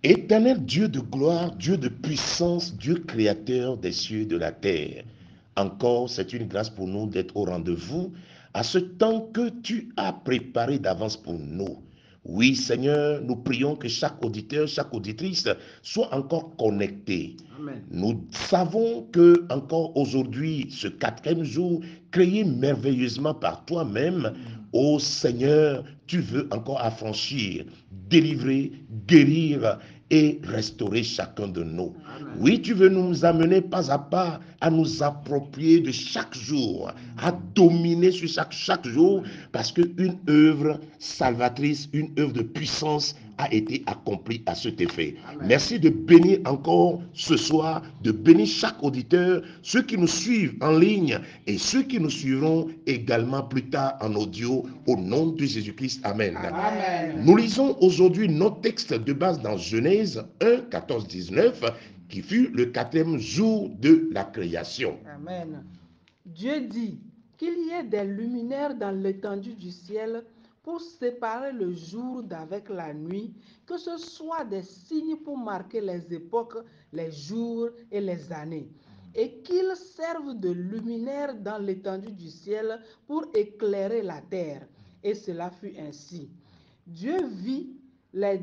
Éternel Dieu de gloire, Dieu de puissance, Dieu créateur des cieux et de la terre. Encore, c'est une grâce pour nous d'être au rendez-vous à ce temps que tu as préparé d'avance pour nous. Oui, Seigneur, nous prions que chaque auditeur, chaque auditrice soit encore connecté. Amen. Nous savons que encore aujourd'hui, ce quatrième jour, créé merveilleusement par toi-même, ô Seigneur, tu veux encore affranchir, délivrer, guérir et restaurer chacun de nous. Amen. Oui, tu veux nous amener pas à pas à nous approprier de chaque jour, à dominer sur chaque jour, parce qu'une œuvre salvatrice, une œuvre de puissance a été accomplie à cet effet. Amen. Merci de bénir encore ce soir, de bénir chaque auditeur, ceux qui nous suivent en ligne et ceux qui nous suivront également plus tard en audio, au nom de Jésus-Christ. Amen. Amen. Nous lisons aujourd'hui notre texte de base dans Genèse 1, 14, 19, qui fut le quatrième jour de la création. Amen. Dieu dit qu'il y ait des luminaires dans l'étendue du ciel pour séparer le jour d'avec la nuit, que ce soit des signes pour marquer les époques, les jours et les années, et qu'ils servent de luminaires dans l'étendue du ciel pour éclairer la terre. Et cela fut ainsi. Dieu fit les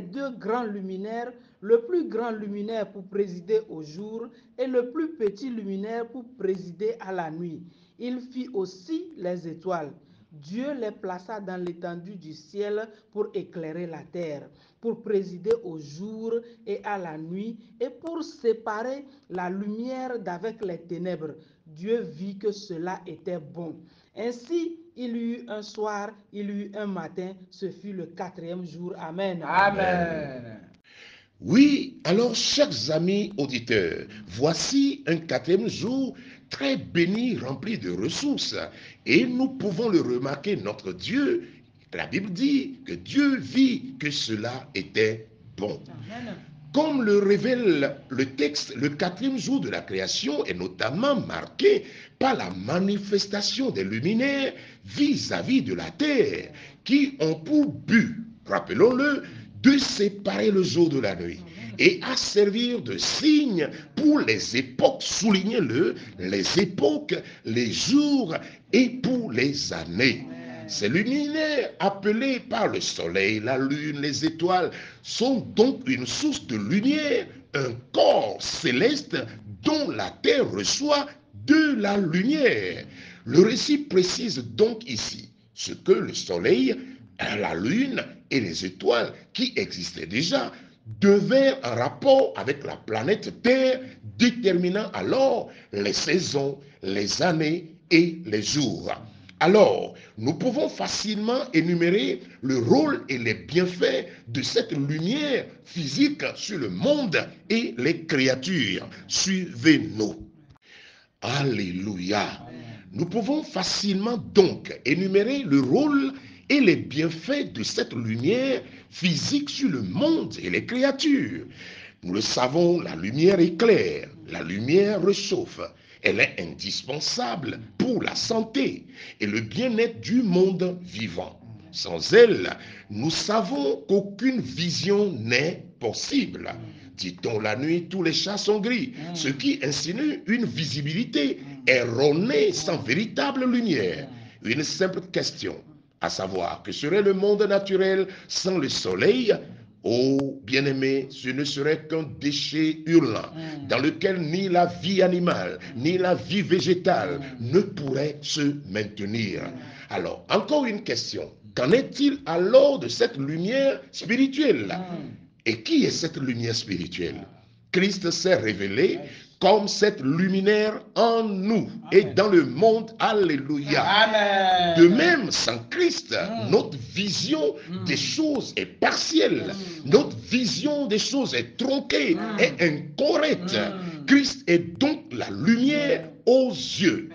deux grands luminaires, le plus grand luminaire pour présider au jour et le plus petit luminaire pour présider à la nuit. Il fit aussi les étoiles. Dieu les plaça dans l'étendue du ciel pour éclairer la terre, pour présider au jour et à la nuit et pour séparer la lumière d'avec les ténèbres. Dieu vit que cela était bon. Ainsi, il y eut un soir, il y eut un matin, ce fut le quatrième jour. Amen. Amen. Oui, alors chers amis auditeurs, voici un quatrième jour très béni, rempli de ressources. Et nous pouvons le remarquer, notre Dieu, la Bible dit que Dieu vit que cela était bon. Amen. Comme le révèle le texte, le quatrième jour de la création est notamment marqué par la manifestation des luminaires vis-à-vis de la terre, qui ont pour but, rappelons-le, de séparer le jour de la nuit et à servir de signe pour les époques, soulignez-le, les époques, les jours et pour les années. Ces luminaires appelés par le soleil, la lune, les étoiles sont donc une source de lumière, un corps céleste dont la terre reçoit de la lumière. Le récit précise donc ici ce que le soleil, la lune et les étoiles qui existaient déjà devinrent en rapport avec la planète Terre, déterminant alors les saisons, les années et les jours. Alors, nous pouvons facilement énumérer le rôle et les bienfaits de cette lumière physique sur le monde et les créatures. Suivez-nous. Alléluia. Nous pouvons facilement donc énumérer le rôle et les bienfaits de cette lumière physique sur le monde et les créatures. Nous le savons, la lumière éclaire, la lumière réchauffe. Elle est indispensable pour la santé et le bien-être du monde vivant. Sans elle, nous savons qu'aucune vision n'est possible. Dit-on la nuit, tous les chats sont gris, ce qui insinue une visibilité erronée sans véritable lumière. Une simple question, à savoir, que serait le monde naturel sans le soleil? Oh, bien-aimé, ce ne serait qu'un déchet hurlant, dans lequel ni la vie animale, ni la vie végétale ne pourrait se maintenir. Alors, encore une question. Qu'en est-il alors de cette lumière spirituelle? Et qui est cette lumière spirituelle? Christ s'est révélé comme cette luminaire en nous et dans le monde. Alléluia. Amen. De même, sans Christ, notre vision des choses est partielle. Notre vision des choses est tronquée, est incorrecte. Christ est donc la lumière aux yeux.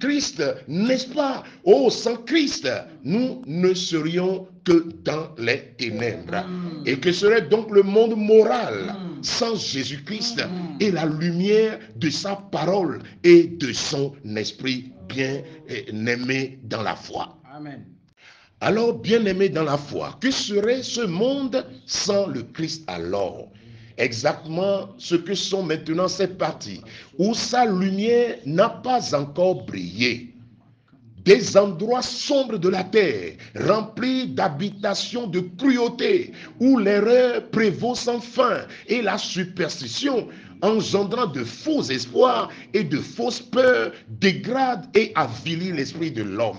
Christ, n'est-ce pas? Oh, sans Christ, nous ne serions que dans les ténèbres. Et que serait donc le monde moral sans Jésus-Christ et la lumière de sa parole et de son esprit bien aimé dans la foi? Amen. Alors, bien-aimés dans la foi, que serait ce monde sans le Christ alors? Exactement ce que sont maintenant ces parties où sa lumière n'a pas encore brillé. Des endroits sombres de la terre, remplis d'habitations de cruauté, où l'erreur prévaut sans fin et la superstition, engendrant de faux espoirs et de fausses peurs, dégrade et avilit l'esprit de l'homme.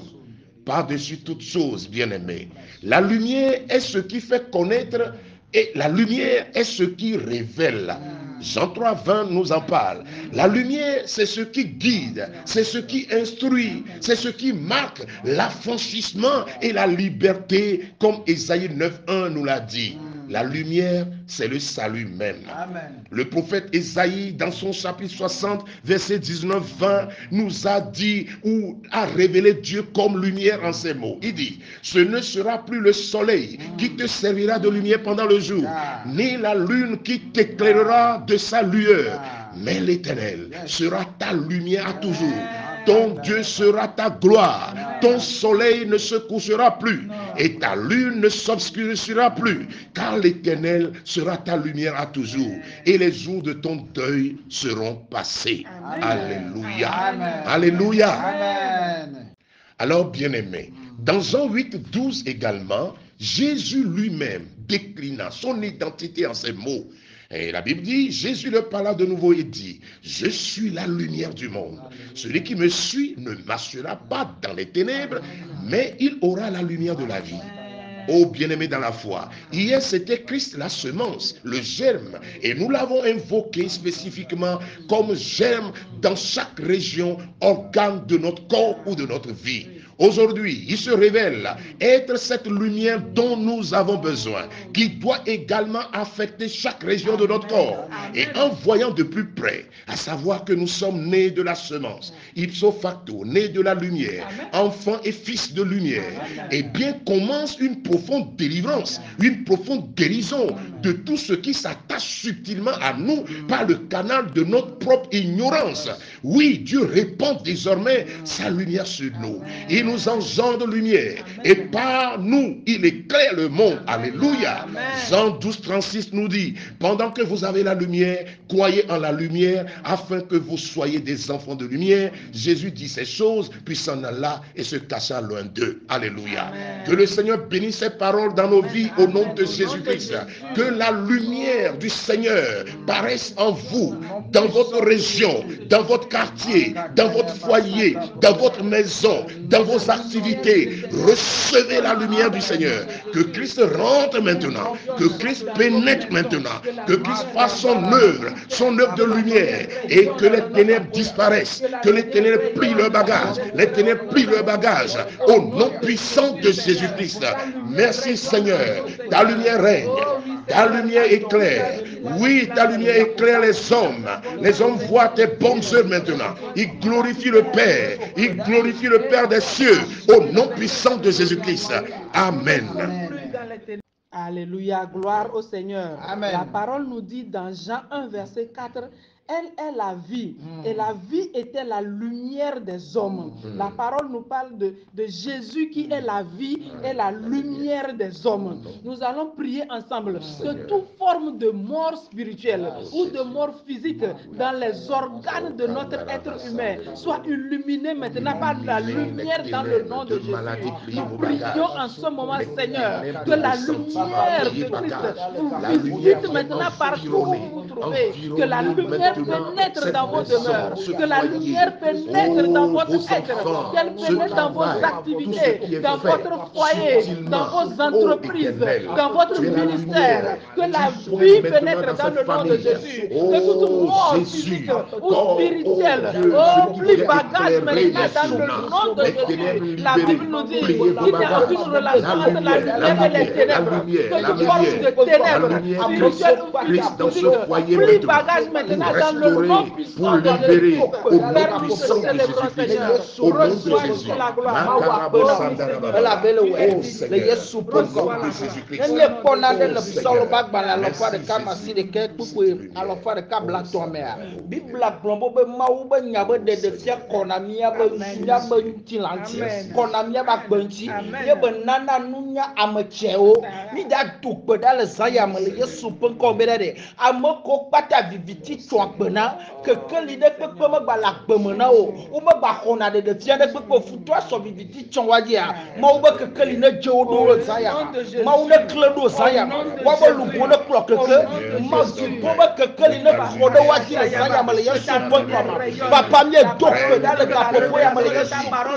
Par-dessus toutes choses, bien-aimés, la lumière est ce qui fait connaître et la lumière est ce qui révèle. Jean 3, 20 nous en parle. La lumière, c'est ce qui guide, c'est ce qui instruit, c'est ce qui marque l'affranchissement et la liberté, comme Ésaïe 9, 1 nous l'a dit. La lumière, c'est le salut même. Amen. Le prophète Ésaïe, dans son chapitre 60, verset 19-20, nous a dit ou a révélé Dieu comme lumière en ces mots. Il dit, ce ne sera plus le soleil qui te servira de lumière pendant le jour, ni la lune qui t'éclairera de sa lueur, mais l'Éternel sera ta lumière à toujours. Ton Dieu sera ta gloire, ton soleil ne se couchera plus et ta lune ne s'obscurcira plus, car l'Éternel sera ta lumière à toujours et les jours de ton deuil seront passés. Amen. Alléluia. Amen. Alléluia. Amen. Alors, bien-aimés, dans Jean 8, 12 également, Jésus lui-même déclina son identité en ces mots. Et la Bible dit, Jésus leur parla de nouveau et dit, je suis la lumière du monde. Celui qui me suit ne marchera pas dans les ténèbres, mais il aura la lumière de la vie. Oh bien-aimés dans la foi, hier c'était Christ la semence, le germe, et nous l'avons invoqué spécifiquement comme germe dans chaque région, organe de notre corps ou de notre vie. Aujourd'hui, il se révèle être cette lumière dont nous avons besoin, qui doit également affecter chaque région de notre corps. Et en voyant de plus près, à savoir que nous sommes nés de la semence, ipso facto, nés de la lumière, enfants et fils de lumière, eh bien commence une profonde délivrance, une profonde guérison de tout ce qui s'attache subtilement à nous par le canal de notre propre ignorance. Oui, Dieu répand désormais sa lumière sur nous. Il nous engendre lumière et par nous, il éclaire le monde. Alléluia. Jean 12, 36 nous dit, pendant que vous avez la lumière, croyez en la lumière afin que vous soyez des enfants de lumière. Jésus dit ces choses, puis s'en alla et se cacha loin d'eux. Alléluia. Que le Seigneur bénisse ces paroles dans nos vies au nom de Jésus-Christ. Que la lumière du Seigneur paraisse en vous, dans votre région, dans votre quartier, dans votre foyer, dans votre maison, dans vos activités. Recevez la lumière du Seigneur. Que Christ rentre maintenant, que Christ pénètre maintenant, que Christ fasse son œuvre de lumière et que les ténèbres disparaissent, que les ténèbres plient leur bagage, les ténèbres plient leur bagage au nom puissant de Jésus-Christ. Merci Seigneur, ta lumière règne, ta lumière éclaire. Oui, ta lumière éclaire les hommes. Les hommes voient tes bonnes œuvres maintenant. Ils glorifient le Père, ils glorifient le Père des cieux au nom puissant de Jésus-Christ. Amen. Alléluia, gloire au Seigneur. Amen. La parole nous dit dans Jean 1, verset 4, elle est la vie, et la vie était la lumière des hommes. La parole nous parle de Jésus qui est la vie et la lumière des hommes. Nous allons prier ensemble que toute forme de mort spirituelle ou de mort physique dans les organes de notre être humain soit illuminée maintenant par la lumière dans le nom de Jésus. Nous prions en ce moment, Seigneur, que la lumière de Christ vous visite maintenant partout où vous vous trouvez, que la lumière pénètre dans vos demeures, que la lumière pénètre dans votre être, qu'elle pénètre dans vos activités, dans votre foyer, dans vos entreprises, dans votre ministère, que la vie pénètre dans le nom de Jésus, que toute mort physique ou spirituelle, plus bagage maintenant dans le nom de Jésus. La Bible nous dit qu'il n'y a aucune relation entre la lumière et les ténèbres, que toute forme de ténèbres spirituelles ou physiques Voyez Pris maintenant, bagage pour maintenant dans le nom restaurer, puissant pour de libérer, Jésus. au nom Permis de puissant de célébrer, Seigneur. Jésus-Christ, au nom de Reçois Jésus. ici la gloire. Makarabo Oh oui, Sandarababa. Seigneur. Oh Seigneur, au nom Reçois de la Jésus-Christ. gloire. Oh Seigneur, merci Jésus. Bibla plombo be mawu be nya be de fia kona mia be sunya be ntilanti kona mia ba kwenchi ye be nana nunya amecheo mi da tukpe da le zaya me le yesu pe ko be de ameko pata viviti twankpena kekeli de pepe me gba la gbemena o wo me gba kona de fia de pepe futo so viviti twanwaji a mawu be kekeli ne je o do zaya mawu ne kle do zaya wa be lugo ne klo keke mawu ti bo be kekeli ne ba ko de waji le zaya me le yesu pe ko ma papa mi dokpe da le kapopo ya me le yesu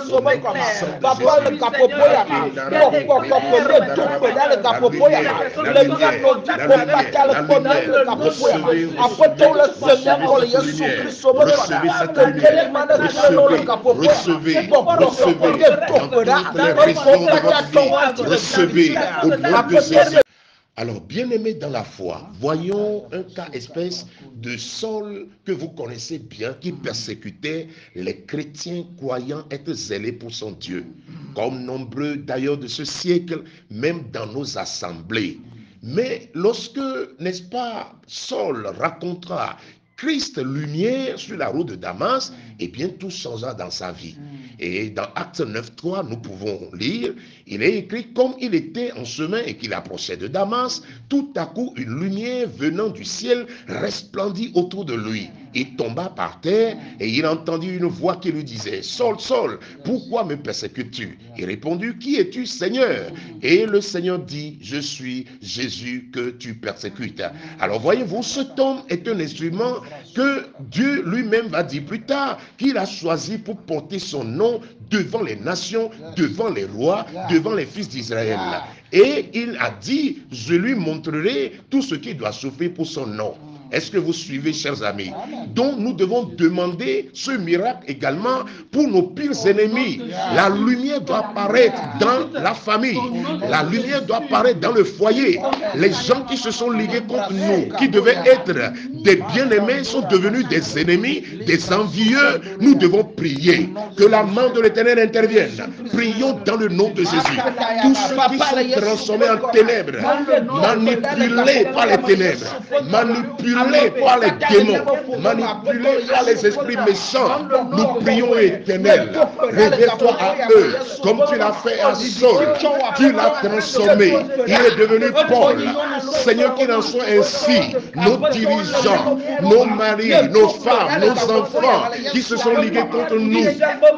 so be ko ma papa le kapopo ya ma ko mi dokpe da le kapopo ya ma le mia no di ko pata le ko mi le kapopo ya ma apoto le seigneur ko le yesu kristo be ko ma kekeli ma ne kle le kapopo ya Recevez, ma recevez dans toutes les régions de votre vie. Recevez au nom de Jésus. Alors, bien-aimés dans la foi, voyons un cas espèce de Saul que vous connaissez bien, qui persécutait les chrétiens croyant être zélés pour son Dieu, comme nombreux d'ailleurs de ce siècle, même dans nos assemblées. Mais lorsque, n'est-ce pas, Saul racontera Christ lumière sur la route de Damas, eh bien tout changea dans sa vie. Et dans Actes 9.3, nous pouvons lire, il est écrit, comme il était en chemin et qu'il approchait de Damas, tout à coup une lumière venant du ciel resplendit autour de lui. Il tomba par terre et il entendit une voix qui lui disait, Saul, Saul, pourquoi me persécutes-tu? Il répondit, qui es-tu, Seigneur? Et le Seigneur dit, je suis Jésus que tu persécutes. Alors voyez-vous, cet homme est un instrument que Dieu lui-même va dire plus tard, qu'il a choisi pour porter son nom devant les nations, devant les rois, devant les fils d'Israël. Et il a dit, je lui montrerai tout ce qu'il doit souffrir pour son nom. Est-ce que vous suivez, chers amis? Donc nous devons demander ce miracle également pour nos pires ennemis. La lumière doit apparaître dans la famille. La lumière doit apparaître dans le foyer. Les gens qui se sont ligués contre nous, qui devaient être des bien-aimés, sont devenus des ennemis, des envieux. Nous devons prier que la main de l'Éternel intervienne. Prions dans le nom de Jésus. Tous ceux qui sont transformés en ténèbres, manipulés par les ténèbres, manipulés par les démons, manipulés par les esprits méchants, nous prions, Éternel, révèle-toi à eux, comme tu l'as fait à Saul, tu l'as transformé, il est devenu Paul. Seigneur, qu'il en soit ainsi, nos dirigeants, nos maris, nos femmes, nos enfants, qui se sont ligués contre nous.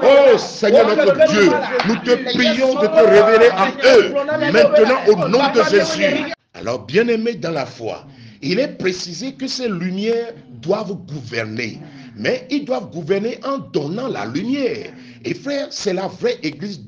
Oh Seigneur notre Dieu, nous te prions de te révéler à eux, maintenant au nom de Jésus. Alors, bien-aimés dans la foi, il est précisé que ces lumières doivent gouverner. Mais ils doivent gouverner en donnant la lumière. Et frère, c'est la vraie église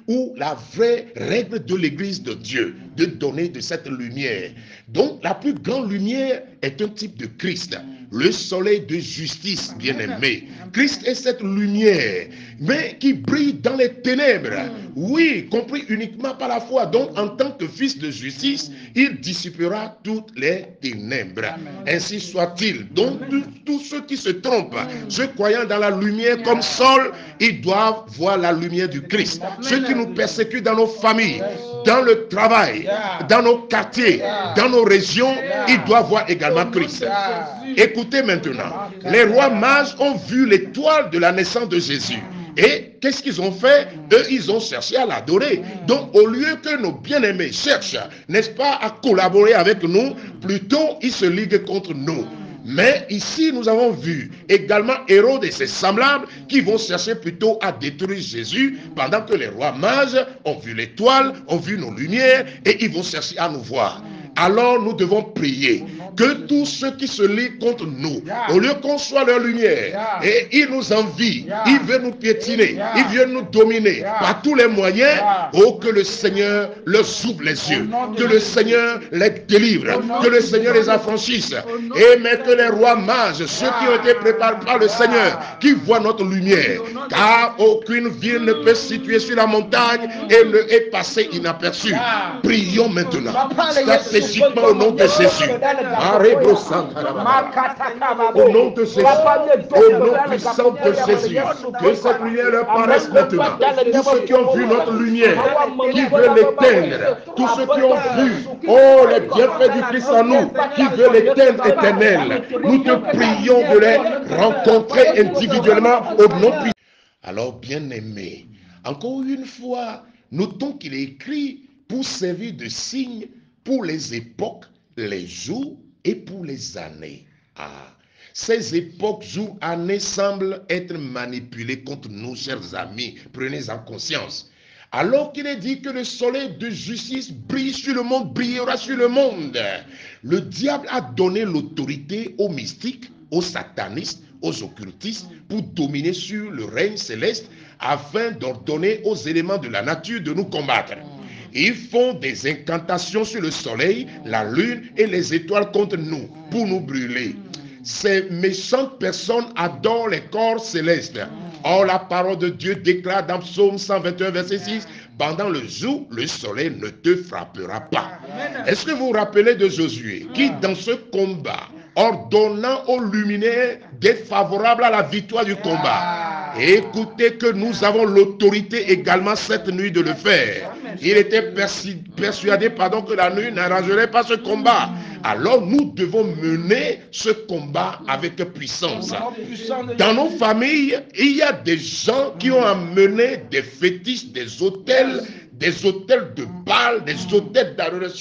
ou la vraie règle de l'église de Dieu, de donner de cette lumière. Donc, la plus grande lumière est un type de Christ. Le soleil de justice, bien-aimé. Christ est cette lumière, mais qui brille dans les ténèbres. Oui, compris uniquement par la foi. Donc, en tant que fils de justice, il dissipera toutes les ténèbres. Ainsi soit-il. Donc, tous ceux qui se trompent, ceux croyant dans la lumière comme Saul, ils doivent voir la lumière du Christ. Ceux qui nous persécutent dans nos familles, dans le travail, dans nos quartiers, dans nos régions, ils doivent voir également Christ. Écoutez maintenant, les rois mages ont vu l'étoile de la naissance de Jésus. Et qu'est-ce qu'ils ont fait? Eux, ils ont cherché à l'adorer. Donc, au lieu que nos bien-aimés cherchent, n'est-ce pas, à collaborer avec nous, plutôt, ils se liguent contre nous. Mais ici, nous avons vu également Hérode et ses semblables qui vont chercher plutôt à détruire Jésus, pendant que les rois mages ont vu l'étoile, ont vu nos lumières, et ils vont chercher à nous voir. Alors nous devons prier que tous ceux qui se liguent contre nous, au lieu qu'on soit leur lumière, et ils nous envient, ils veulent nous piétiner, ils viennent nous dominer par tous les moyens, oh que le Seigneur leur ouvre les yeux, que le Seigneur les délivre, que le Seigneur les affranchisse, et mais que les rois mages, ceux qui ont été préparés par le Seigneur, qui voient notre lumière, car aucune ville ne peut se situer sur la montagne et ne est passée inaperçue. Prions maintenant, stratégiquement au nom de Jésus. Au nom de Jésus, au nom puissant de Jésus, que cette lumière leur paraisse maintenant. Tous ceux qui ont vu notre lumière, qui veulent l'éteindre, tous ceux qui ont vu, oh, les bienfaits du Christ en nous, qui veulent l'éteindre éternel, nous te prions de les rencontrer individuellement au nom puissant. Alors, bien-aimés, encore une fois, notons qu'il est écrit pour servir de signe pour les époques, les jours et pour les années. Ces époques, jours, années semblent être manipulées contre nous, chers amis. Prenez-en conscience. Alors qu'il est dit que le soleil de justice brille sur le monde, brillera sur le monde. Le diable a donné l'autorité aux mystiques, aux satanistes, aux occultistes pour dominer sur le règne céleste afin d'ordonner aux éléments de la nature de nous combattre. Ils font des incantations sur le soleil, la lune et les étoiles contre nous pour nous brûler. Ces méchantes personnes adorent les corps célestes. Or, la parole de Dieu déclare dans Psaume 121, verset 6, « Pendant le jour, le soleil ne te frappera pas. » Est-ce que vous vous rappelez de Josué, qui dans ce combat, ordonnant aux luminaires d'être favorables à la victoire du combat. Et écoutez que nous avons l'autorité également cette nuit de le faire. Il était persuadé que la nuit n'arrangerait pas ce combat. Alors nous devons mener ce combat avec puissance. Dans nos familles, il y a des gens qui ont amené des fétiches, des hôtels de Baal, des hôtels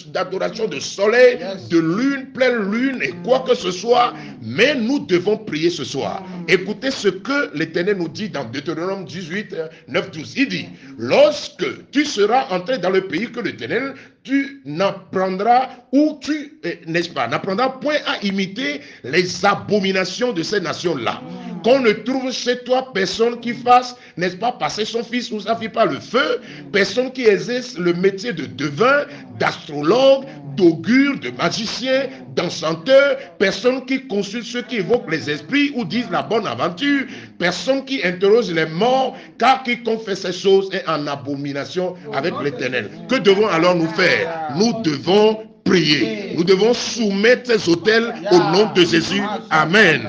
d'adoration de soleil, de lune, pleine lune et quoi que ce soit. Mais nous devons prier ce soir. Écoutez ce que l'Éternel nous dit dans Deutéronome 18, 9, 12. Il dit, lorsque tu seras entré dans le pays que l'Éternel, tu n'apprendras n'apprendras point à imiter les abominations de ces nations-là. Qu'on ne trouve chez toi personne qui fasse, n'est-ce pas, passer son fils ou sa fille par le feu, personne qui exerce le métier de devin, d'astrologue, d'augure, de magicien, d'enchanteur, personne qui consulte ceux qui évoquent les esprits ou disent la bonne aventure, personne qui interroge les morts, car quiconque fait ces choses est en abomination avec l'Éternel. Que devons alors nous faire? Nous devons prier. Nous devons soumettre ces autels au nom de Jésus. Amen.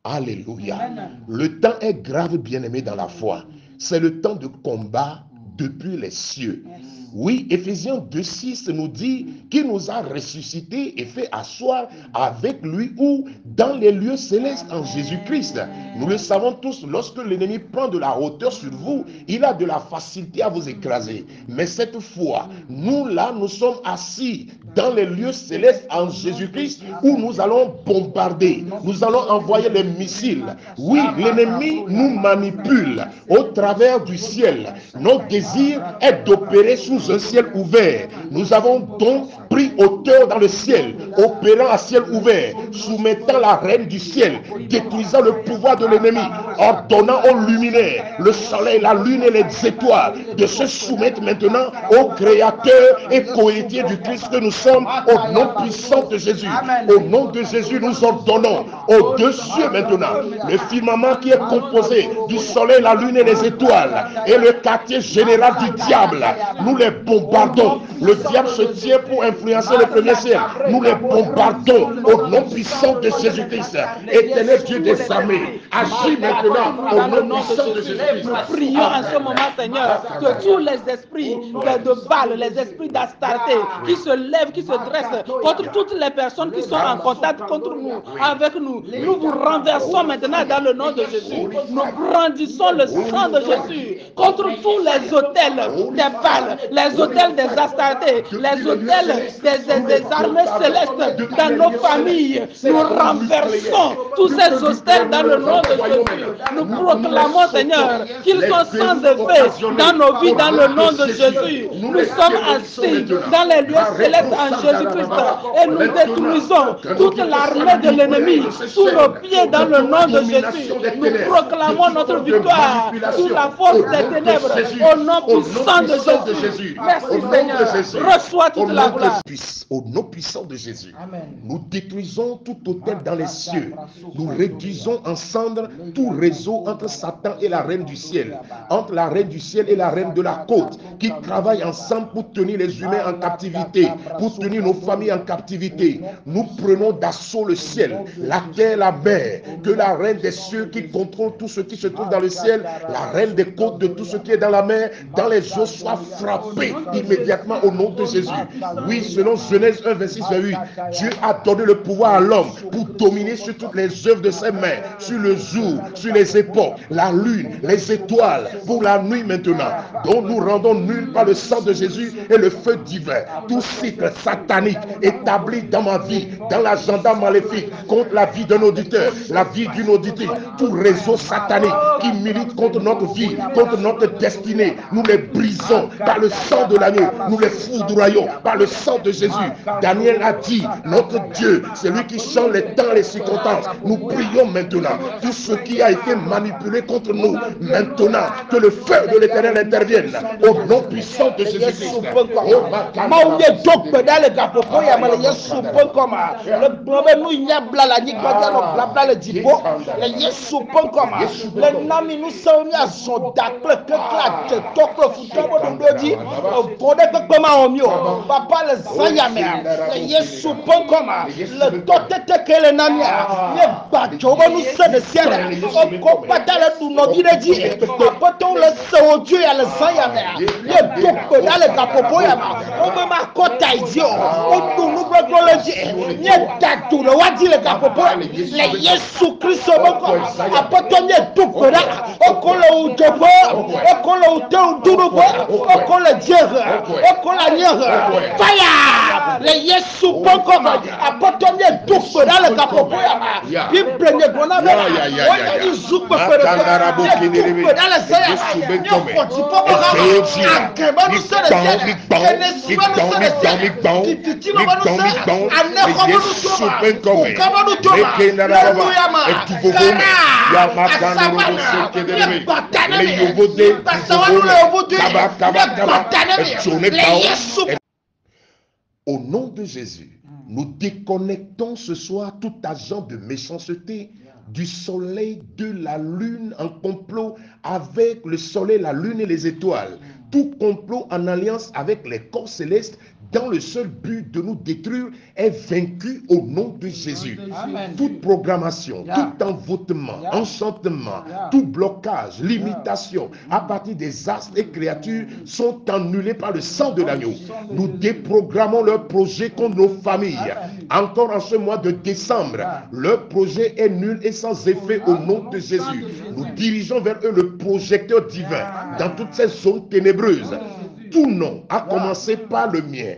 Alléluia. Le temps est grave, bien-aimé dans la foi. C'est le temps de combat depuis les cieux. Oui, Éphésiens 2,6 nous dit qu'il nous a ressuscités et fait asseoir avec lui ou dans les lieux célestes en Jésus-Christ. Nous le savons tous, lorsque l'ennemi prend de la hauteur sur vous, il a de la facilité à vous écraser. Mais cette fois, nous là, nous sommes assis dans les lieux célestes en Jésus-Christ où nous allons bombarder, nous allons envoyer les missiles. Oui, l'ennemi nous manipule au travers du ciel. Notre désir est d'opérer sous un ciel ouvert. Nous avons donc pris hauteur dans le ciel, opérant à ciel ouvert, soumettant la reine du ciel, détruisant le pouvoir de l'ennemi, ordonnant aux luminaires, le soleil, la lune et les étoiles, de se soumettre maintenant au Créateur et co-héritier du Christ que nous sommes, au nom puissant de Jésus. Au nom de Jésus, nous ordonnons aux deux cieux maintenant, le firmament qui est composé du soleil, la lune et les étoiles, et le quartier général du diable. Nous les bombardons. Le diable se tient pour influencer le premier ciel. Nous les bombardons au nom puissant de Jésus-Christ. Éternel Dieu des armées, agis maintenant au nom puissant de Jésus-Christ. Nous prions en ce moment, Seigneur, que tous les esprits de Baal, les esprits d'Astarté qui se lèvent, qui se dressent contre toutes les personnes qui sont en contact contre nous, avec nous, nous vous renversons maintenant dans le nom de Jésus. Nous brandissons le sang de Jésus contre tous les autels des Baal, les hôtels des Astartés, les hôtels des armées célestes dans nos familles. Nous renversons tous ces hôtels dans le nom de Jésus. Nous proclamons, Seigneur, qu'ils sont sans effet dans nos vies dans le nom de Jésus. Nous sommes assis dans les lieux célestes en Jésus-Christ et nous détruisons toute l'armée de l'ennemi sous nos pieds dans le nom de Jésus. Nous proclamons notre victoire sur la force des ténèbres au nom puissant de Jésus. Merci Seigneur. Reçois toute la gloire. au nom puissant de Jésus. Amen. Nous détruisons tout hôtel dans les cieux. Nous réduisons en cendres tout réseau entre Satan et la reine du ciel, entre la reine du ciel et la reine de la côte, qui travaillent ensemble pour tenir les humains en captivité, pour tenir nos familles en captivité. Nous prenons d'assaut le ciel, la terre, la mer, que la reine des cieux qui contrôle tout ce qui se trouve dans le ciel, la reine des côtes de tout ce qui est dans la mer, dans les eaux, soit frappée immédiatement au nom de Jésus. Oui, selon Genèse 1, 26, 28, Dieu a donné le pouvoir à l'homme pour dominer sur toutes les œuvres de ses mains, sur le jour, sur les époques, la lune, les étoiles, pour la nuit maintenant, dont nous rendons nul par le sang de Jésus et le feu divin. Tout cycle satanique établi dans ma vie, dans l'agenda maléfique, contre la vie d'un auditeur, la vie d'une auditrice, tout réseau satanique qui milite contre notre vie, contre notre destinée, nous les brisons par le sang de l'agneau, nous les foudroyons par le sang de Jésus. Daniel a dit, notre Dieu, c'est lui qui change les temps et les circonstances. Nous prions maintenant, tout ce qui a été manipulé contre nous, maintenant, que le feu de l'Éternel intervienne, au nom puissant de Jésus-Christ. Papa le Zayame, le Yesu Ponkoma, le Totete Kelenamia, le Bachoba nous sait le ciel, au Kopata le Dunodinedi, Apoto le Saodio et le Zayame, le Tokoda le Kapopoyama, au Mama Kota Idio, au Dunubology, Yetatou le Wadi le Kapopoyama, le Yesu Christ Ponkoma, Apotonie Tokoda, au Kolo Utopo, au Kolo Utopo, au Kolo Dieu, au Kolo Fire! Le Yesu Ponkoma, Apotonie Tokoda dans le Kapopoyama, Bible ne Bonama, Oya Izuko Ferebo, Tokoda dans le Zayama, Nyofoti Pomorama, Akeba nous sait le ciel, Kenesua nous sait le ciel, Kititi nous nous sait, Aneko nous toma, Ukaba nous toma, Leluyama, Kara, Asabana, Yebatanemi, Yebasawanou le Yovodé, Yebatanemi, le Yesu. Au nom de Jésus, nous déconnectons ce soir tout agent de méchanceté du soleil, de la lune, en complot avec le soleil, la lune et les étoiles. Tout complot en alliance avec les corps célestes dans le seul but de nous détruire est vaincu au nom de Jésus. Amen. Toute programmation, tout envoûtement, enchantement, tout blocage, limitation à partir des astres et créatures sont annulés par le sang de l'agneau. Nous déprogrammons leur projet contre nos familles. Encore en ce mois de décembre, leur projet est nul et sans effet au nom de Jésus. Nous dirigeons vers eux le projecteur divin dans toutes ces zones ténébreuses. Tout nom, à commencer par le mien,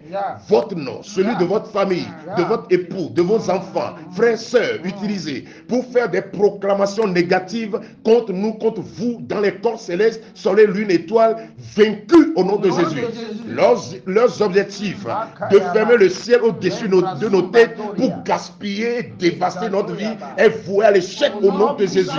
votre nom, celui de votre famille, de votre époux, de vos enfants, frères, sœurs, utilisés pour faire des proclamations négatives contre nous, contre vous, dans les corps célestes, soleil, lune, étoile, vaincus au nom de Jésus. Leurs objectifs de fermer le ciel au-dessus de nos têtes pour gaspiller et dévaster notre vie est voué à l'échec au nom de Jésus.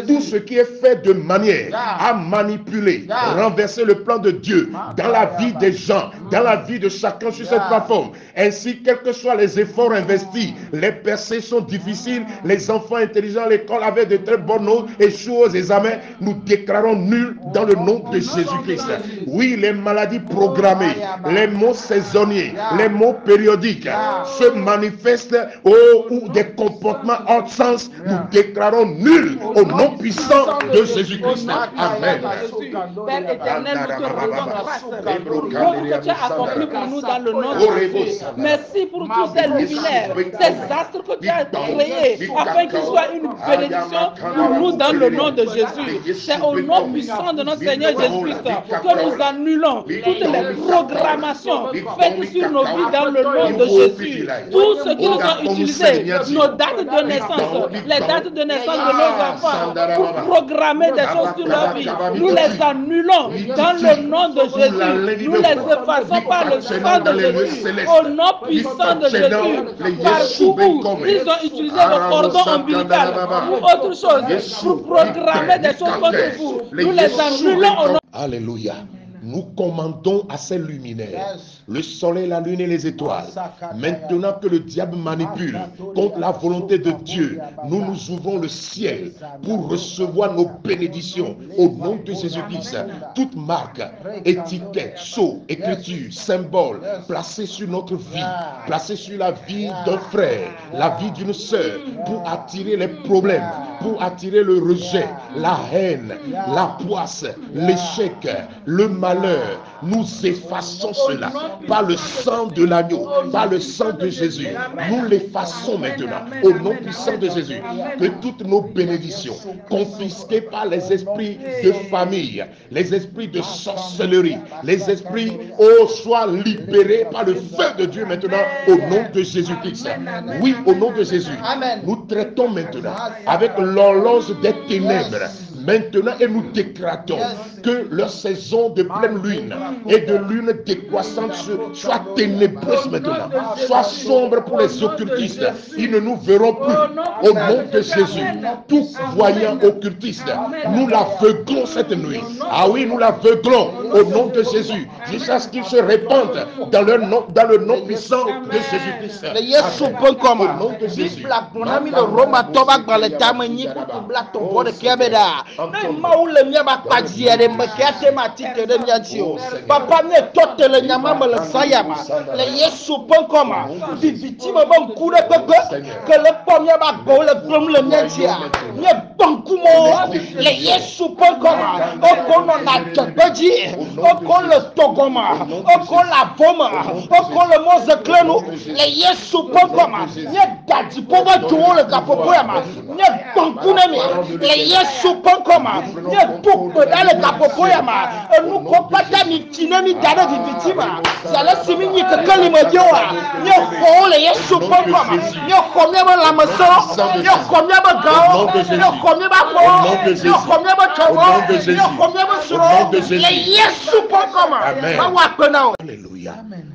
Tout ce qui est fait de manière à manipuler, renverser le plan de Dieu dans la vie des gens, dans la vie de chacun sur cette plateforme. Ainsi, quels que soient les efforts investis, les percées sont difficiles, les enfants intelligents à l'école avec de très bonnes notes échouent aux examens, nous déclarons nul dans le nom de Jésus-Christ. Oui, les maladies programmées, les maux saisonniers, les maux périodiques se manifestent ou des comportements hors sens, nous déclarons nul au nom puissant de Jésus-Christ. Amen. Père éternel, nous te rendons grâce pour l'œuvre que tu as accomplie pour nous dans le nom de Jésus. Merci pour tous ces luminaires, ces astres que tu as créés, afin qu'ils soient une bénédiction pour nous dans le nom de Jésus. C'est au nom puissant de notre Seigneur Jésus-Christ que nous annulons toutes les programmations faites sur nos vies dans le nom de Jésus. Tout ce qu'ils ont utilisé, nos dates de naissance, les dates de naissance de nos enfants, pour programmer des choses sur leur vie, nous les annulons dans le nom de Jésus. Nous les effaçons par le sang de Jésus, au nom puissant de Jésus. Partout où ils ont utilisé le cordon ombilical ou autre chose pour programmer des choses contre vous, nous les annulons au nom. Alléluia. Nous commandons à ces luminaires, le soleil, la lune et les étoiles. Maintenant que le diable manipule contre la volonté de Dieu, nous nous ouvrons le ciel pour recevoir nos bénédictions au nom de Jésus-Christ. Toute marque, étiquette, sceau, écriture, symbole placée sur notre vie, placée sur la vie d'un frère, la vie d'une sœur, pour attirer les problèmes, pour attirer le rejet, la haine, la poisse, l'échec, le malheur. Nous effaçons cela par le sang de l'agneau, par le sang de Jésus. Nous l'effaçons maintenant au nom puissant de Jésus. Que toutes nos bénédictions confisquées par les esprits de famille, les esprits de sorcellerie, les esprits soient libérés par le feu de Dieu maintenant au nom de Jésus-Christ. Oui, au nom de Jésus. Nous traitons maintenant avec l'horloge des ténèbres maintenant et nous déclarons que leur saison de pleine lune et de lune décroissante soit ténébreuse maintenant, soit sombre pour les occultistes. Ils ne nous verront plus au nom de Jésus. Tout voyant occultiste, nous l'aveuglons cette nuit. Ah oui, nous l'aveuglons au nom de Jésus jusqu'à ce qu'ils se répandent dans le nom puissant de Jésus-Christ. Au nom de Jésus. Papa ne tote le nyama le sayama le yesu ponkoma victime bon coup de pepe que le premier ba go le grom le nyentia ne bankumo le yesu ponkoma o kono na tbeji o kon le togoma o kon la voma o kon le moze klenu le yesu ponkoma ne dadi poba jo le kapopo yama ne bankunemi le yesu ponkoma ne tukbe dans le kapopo yama nous compata mi tinemi dada vivitima zala simini que kalimodioa ne ko le yesu ponkoma ne komeba la maso ne komeba gao ne komeba ko ne komeba chawo ne komeba suro le yesu ponkoma Alléluia.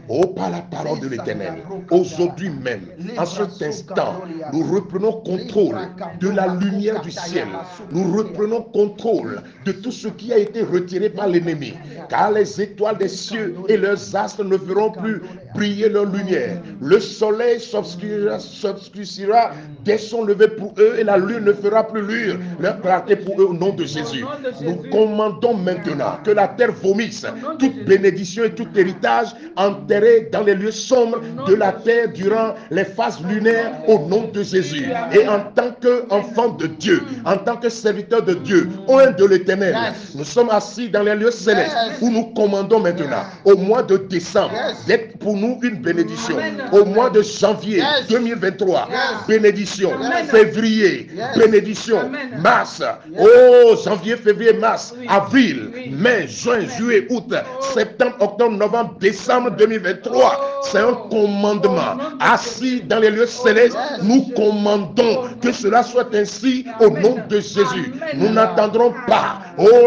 Oh, par la parole de l'Éternel, aujourd'hui même, en cet instant, nous reprenons contrôle de la lumière du ciel. Nous reprenons contrôle de tout ce qui a été retiré par l'ennemi. Car les étoiles des cieux et leurs astres ne feront plus briller leur lumière. Le soleil s'obscurcira dès son lever pour eux et la lune ne fera plus luire leur clarté pour eux au nom de Jésus. Nous commandons maintenant que la terre vomisse toute bénédiction et tout héritage enterré dans les lieux sombres de la terre durant les phases lunaires au nom de Jésus. Et en tant qu'enfants de Dieu, en tant que serviteurs de Dieu, oint de l'Éternel, nous sommes assis dans les lieux célestes où nous commandons maintenant au mois de décembre d'être pour nous une bénédiction. Au mois de janvier 2023, bénédiction. Février, bénédiction. Mars, janvier, février, mars, avril, mai, juin, juillet, août, septembre, octobre, novembre, décembre 2023. C'est un commandement. Assis dans les lieux célestes, nous commandons que cela soit ainsi au nom de Jésus. Nous n'attendrons pas,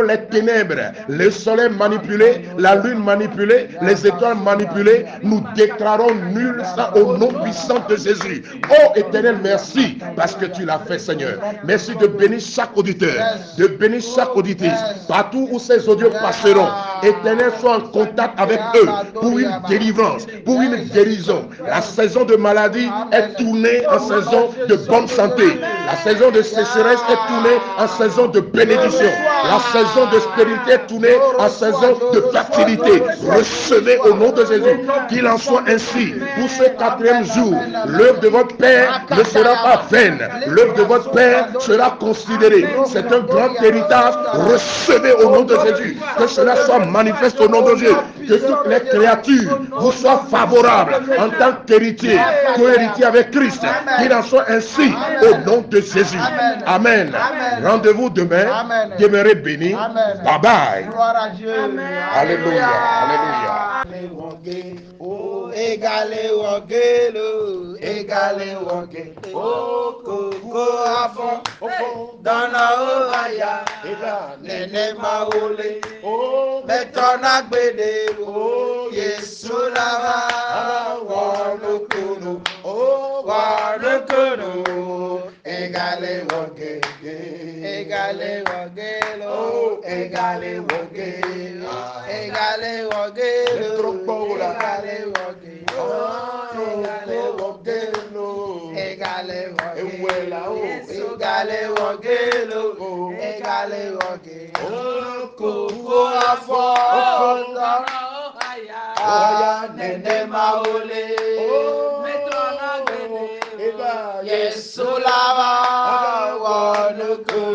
les ténèbres, le soleil manipulé, la lune manipulée, les étoiles manipulées. Nous déclarons nul ça au nom puissant de Jésus. Oh Éternel, merci parce que tu l'as fait, Seigneur. Merci de bénir chaque auditeur, de bénir chaque auditrice, partout où ces audios passeront. Éternel, sois en contact avec eux pour une délivrance, pour une guérison. La saison de maladie est tournée en saison de bonne santé. La saison de sécheresse est tournée en saison de bénédiction. La saison de stérilité est tournée en saison de fertilité. Recevez au nom de Jésus qu'il en soit ainsi. Pour ce 4e jour, l'œuvre de votre Père ne sera pas vaine. L'œuvre de votre Père sera considérée. C'est un grand héritage. Recevez au nom de Jésus. Que cela soit manifeste au nom de Dieu. Que toutes les créatures vous soient favorables en tant qu'héritier, co-héritier avec Christ. Qu'il en soit ainsi au nom de Jésus. Amen. Rendez-vous demain. Demeurez bénis. Bye bye. Alléluia. Alléluia. Égalé wogelo, égalé wogé, koko afon, dana ovaya, nene maole, betona gbede, Yesu lava, wanukuno, égalé wogé, égalé wogelo, égalé wogé, égalé wogelo, égalé gale wogelo, egale wogelo, koko afọ, aya nene maole, Yesu lava, wọnuko.